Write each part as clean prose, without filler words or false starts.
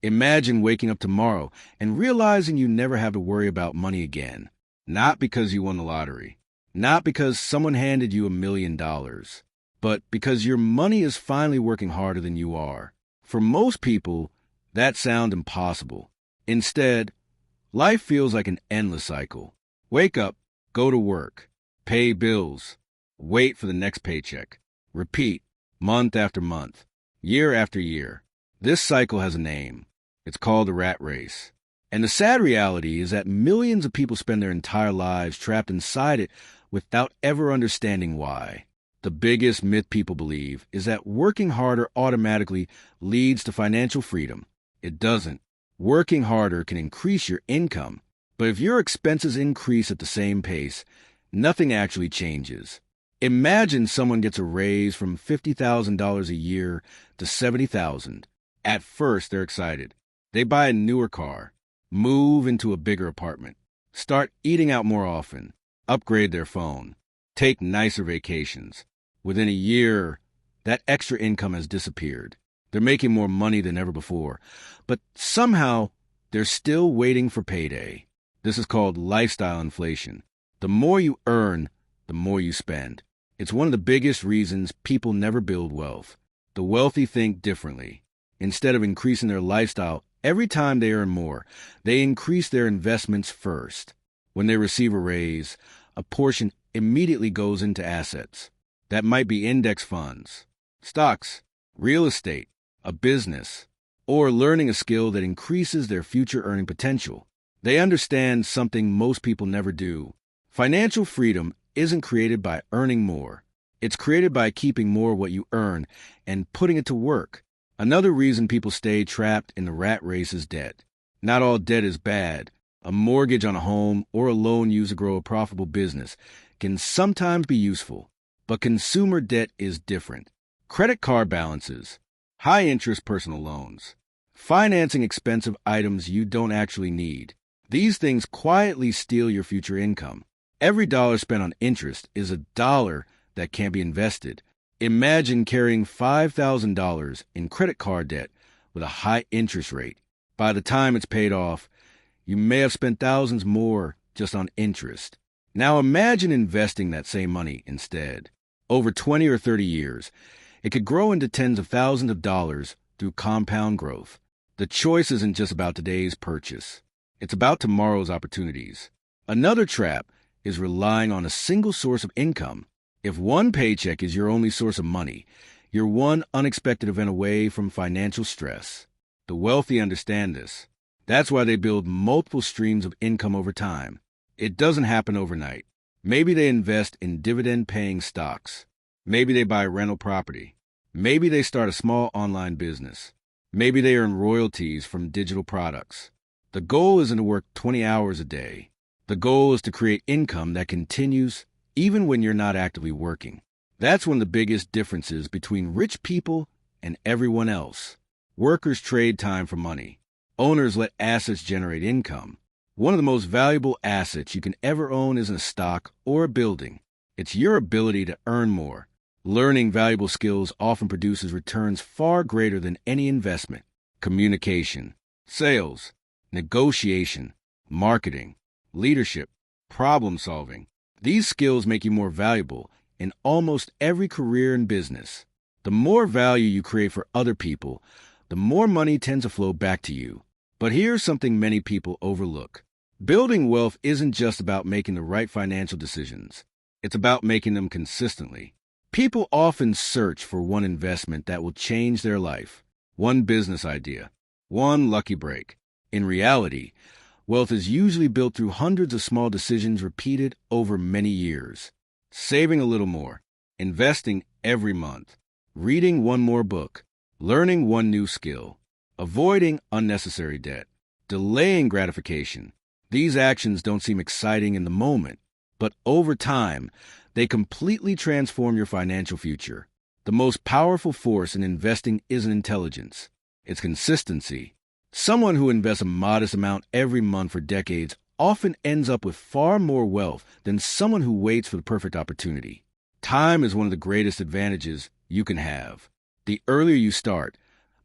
Imagine waking up tomorrow and realizing you never have to worry about money again. Not because you won the lottery, not because someone handed you $1 million, but because your money is finally working harder than you are. For most people, that sounds impossible. Instead, life feels like an endless cycle. Wake up, go to work, pay bills, wait for the next paycheck. Repeat, month after month, year after year. This cycle has a name. It's called the rat race. And the sad reality is that millions of people spend their entire lives trapped inside it without ever understanding why. The biggest myth people believe is that working harder automatically leads to financial freedom. It doesn't. Working harder can increase your income, but if your expenses increase at the same pace, nothing actually changes. Imagine someone gets a raise from $50,000 a year to $70,000. At first, they're excited. They buy a newer car, move into a bigger apartment, start eating out more often, upgrade their phone, take nicer vacations. Within a year, that extra income has disappeared. They're making more money than ever before, but somehow they're still waiting for payday. This is called lifestyle inflation. The more you earn, the more you spend. It's one of the biggest reasons people never build wealth. The wealthy think differently. Instead of increasing their lifestyle every time they earn more, they increase their investments first. When they receive a raise, a portion immediately goes into assets. That might be index funds, stocks, real estate, a business, or learning a skill that increases their future earning potential. They understand something most people never do. Financial freedom isn't created by earning more. It's created by keeping more of what you earn and putting it to work. Another reason people stay trapped in the rat race is debt. Not all debt is bad. A mortgage on a home or a loan used to grow a profitable business can sometimes be useful, but consumer debt is different. Credit card balances, high-interest personal loans, financing expensive items you don't actually need. These things quietly steal your future income. Every dollar spent on interest is a dollar that can't be invested. Imagine carrying $5,000 in credit card debt with a high interest rate. By the time it's paid off, you may have spent thousands more just on interest. Now imagine investing that same money instead. Over 20 or 30 years, it could grow into tens of thousands of dollars through compound growth. The choice isn't just about today's purchase. It's about tomorrow's opportunities. Another trap is relying on a single source of income. If one paycheck is your only source of money, you're one unexpected event away from financial stress. The wealthy understand this. That's why they build multiple streams of income over time. It doesn't happen overnight. Maybe they invest in dividend-paying stocks. Maybe they buy rental property. Maybe they start a small online business. Maybe they earn royalties from digital products. The goal isn't to work 20 hours a day. The goal is to create income that continues even when you're not actively working. That's one of the biggest differences between rich people and everyone else. Workers trade time for money. Owners let assets generate income. One of the most valuable assets you can ever own isn't a stock or a building. It's your ability to earn more. Learning valuable skills often produces returns far greater than any investment. Communication, sales, negotiation, marketing, leadership, problem solving. These skills make you more valuable in almost every career and business. The more value you create for other people, the more money tends to flow back to you. But here's something many people overlook. Building wealth isn't just about making the right financial decisions. It's about making them consistently. People often search for one investment that will change their life, one business idea, one lucky break. In reality, wealth is usually built through hundreds of small decisions repeated over many years. Saving a little more, investing every month, reading one more book, learning one new skill, avoiding unnecessary debt, delaying gratification. These actions don't seem exciting in the moment, but over time, they completely transform your financial future. The most powerful force in investing isn't intelligence, it's consistency. Someone who invests a modest amount every month for decades often ends up with far more wealth than someone who waits for the perfect opportunity. Time is one of the greatest advantages you can have. The earlier you start,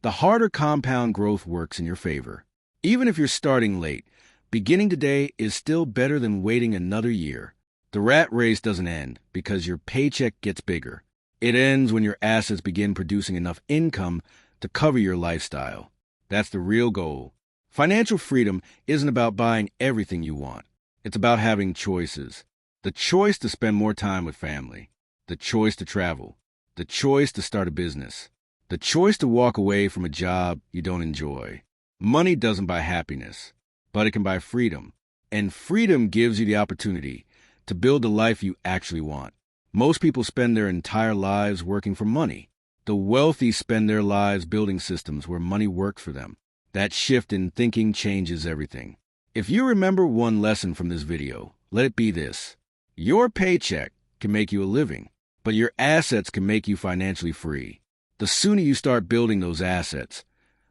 the harder compound growth works in your favor. Even if you're starting late, beginning today is still better than waiting another year. The rat race doesn't end because your paycheck gets bigger. It ends when your assets begin producing enough income to cover your lifestyle. That's the real goal. Financial freedom isn't about buying everything you want. It's about having choices. The choice to spend more time with family. The choice to travel. The choice to start a business. The choice to walk away from a job you don't enjoy. Money doesn't buy happiness, but it can buy freedom. And freedom gives you the opportunity to build the life you actually want. Most people spend their entire lives working for money. The wealthy spend their lives building systems where money works for them. That shift in thinking changes everything. If you remember one lesson from this video, let it be this. Your paycheck can make you a living, but your assets can make you financially free. The sooner you start building those assets,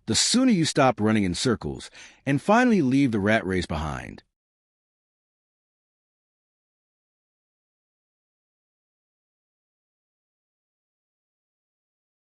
the sooner you stop running in circles and finally leave the rat race behind.